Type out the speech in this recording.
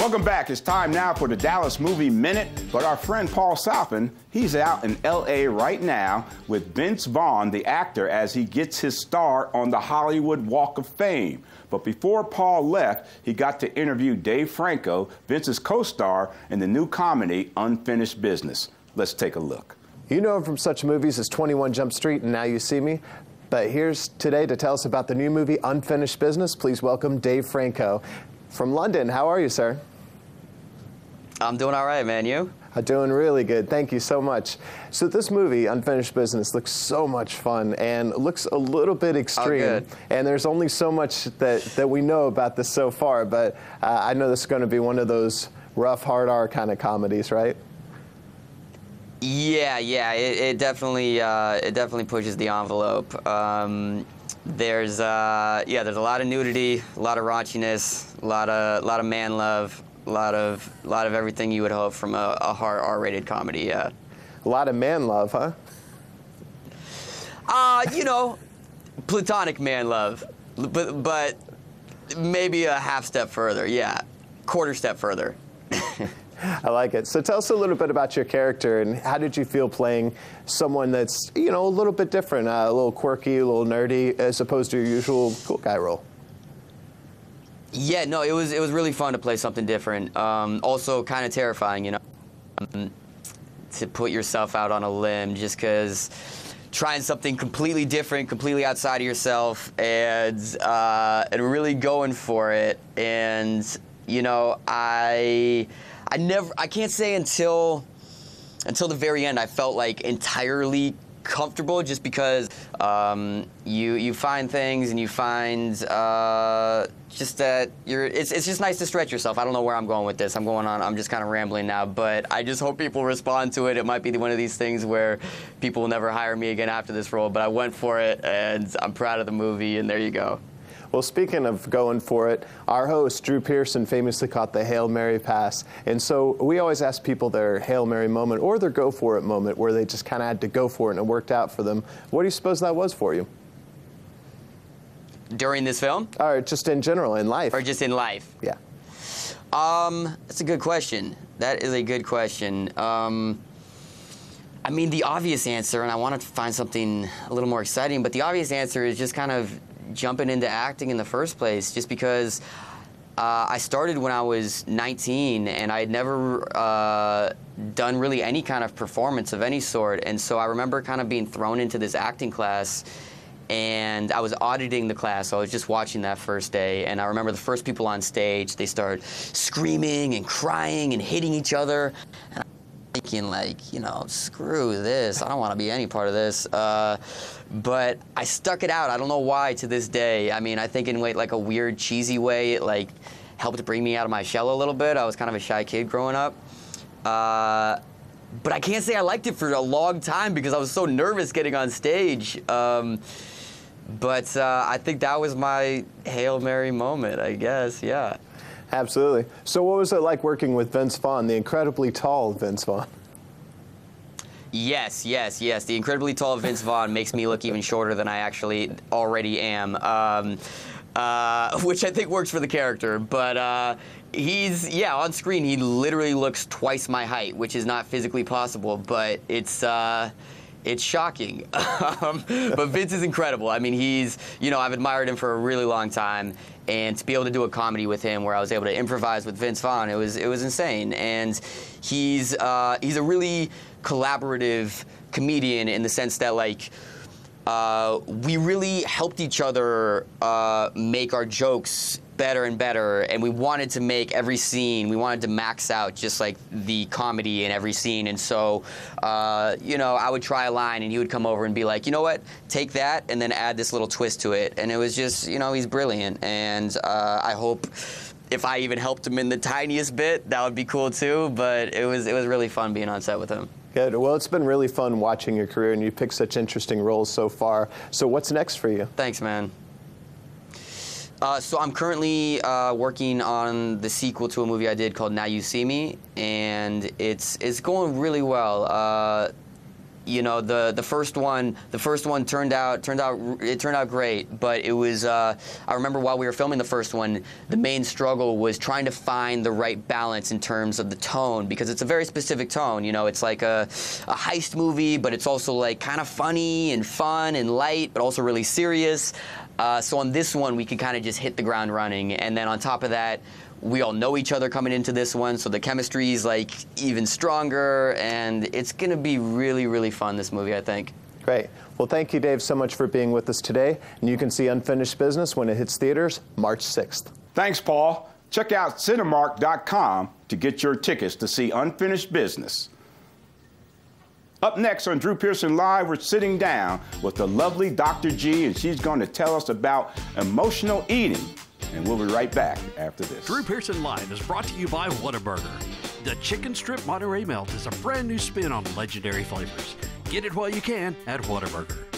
Welcome back. It's time now for the Dallas Movie Minute. But our friend Paul Salfen, he's out in L.A. right now with Vince Vaughn, the actor, as he gets his start on the Hollywood Walk of Fame. But before Paul left, he got to interview Dave Franco, Vince's co-star, in the new comedy Unfinished Business. Let's take a look. You know him from such movies as 21 Jump Street and Now You See Me. But here's today to tell us about the new movie Unfinished Business. Please welcome Dave Franco. From London, how are you, sir? I'm doing all right, man. You? I'm doing really good. Thank you so much. So this movie, Unfinished Business, looks so much fun and looks a little bit extreme. Oh, good. And there's only so much that we know about this so far, but I know this is going to be one of those rough, hard R kind of comedies, right? Yeah. It definitely pushes the envelope. There's a lot of nudity, a lot of raunchiness, a lot of man love, a lot of everything you would hope from a hard R-rated comedy. Yeah. A lot of man love, huh? You know, platonic man love, but maybe a half step further. Yeah, quarter step further. I like it. So tell us a little bit about your character and how did you feel playing someone that's, you know, a little bit different, a little quirky, a little nerdy, as opposed to your usual cool guy role? Yeah, no, it was really fun to play something different. Also kind of terrifying, you know, to put yourself out on a limb just because trying something completely different, completely outside of yourself, and really going for it. And you know, I can't say until the very end I felt like entirely comfortable, just because you find things and you find just that it's just nice to stretch yourself. I don't know where I'm going with this. I'm just kind of rambling now, but I just hope people respond to it. It might be one of these things where people will never hire me again after this role, but I went for it and I'm proud of the movie, and there you go. Well, speaking of going for it, our host, Drew Pearson, famously caught the Hail Mary pass. And so we always ask people their Hail Mary moment or their go for it moment where they just kind of had to go for it and it worked out for them. What do you suppose that was for you? During this film? Or just in general, in life. Or just in life? Yeah. That's a good question. That is a good question. I mean, the obvious answer, and I wanted to find something a little more exciting, but the obvious answer is just kind of jumping into acting in the first place, just because I started when I was 19 and I had never done really any kind of performance of any sort. And so I remember kind of being thrown into this acting class, and I was auditing the class. So I was just watching that first day, and I remember the first people on stage, they start screaming and crying and hitting each other. And I'm thinking, like, you know, screw this. I don't want to be any part of this. But I stuck it out. I don't know why to this day. I mean, I think in like a weird, cheesy way, it like helped bring me out of my shell a little bit. I was kind of a shy kid growing up. But I can't say I liked it for a long time because I was so nervous getting on stage. But I think that was my Hail Mary moment, I guess, yeah. Absolutely. So what was it like working with Vince Vaughn, the incredibly tall Vince Vaughn? Yes. The incredibly tall Vince Vaughn makes me look even shorter than I actually already am, which I think works for the character. But he's, on screen, he literally looks twice my height, which is not physically possible, but it's shocking. But Vince is incredible. I mean, he's, you know, I've admired him for a really long time, and to be able to do a comedy with him where I was able to improvise with Vince Vaughn, it was insane. And he's a really collaborative comedian in the sense that, like, we really helped each other make our jokes better and better, and we wanted to make every scene, we wanted to max out just like the comedy in every scene. And so, you know, I would try a line and he would come over and be like, you know what, take that and then add this little twist to it. And it was just, you know, he's brilliant. And I hope if I even helped him in the tiniest bit, that would be cool too. But it was really fun being on set with him. Good. Well, it's been really fun watching your career, and you've picked such interesting roles so far. So what's next for you? Thanks, man. So I'm currently working on the sequel to a movie I did called Now You See Me, and it's going really well. You know, the first one turned out great, but it was I remember while we were filming the first one, the main struggle was trying to find the right balance in terms of the tone, because it's a very specific tone. You know, it's like a heist movie, but it's also like kind of funny and fun and light, but also really serious. So on this one, we could kind of just hit the ground running, and then on top of that, we all know each other coming into this one, so the chemistry is like even stronger, and it's gonna be really, really fun, this movie, I think. Great. Well, thank you, Dave, so much for being with us today. And you can see Unfinished Business when it hits theaters March 6th. Thanks, Paul. Check out Cinemark.com to get your tickets to see Unfinished Business. Up next on Drew Pearson Live, we're sitting down with the lovely Dr. G, and she's going to tell us about emotional eating. And we'll be right back after this. Drew Pearson Live is brought to you by Whataburger. The chicken strip Monterey Melt is a brand new spin on legendary flavors. Get it while you can at Whataburger.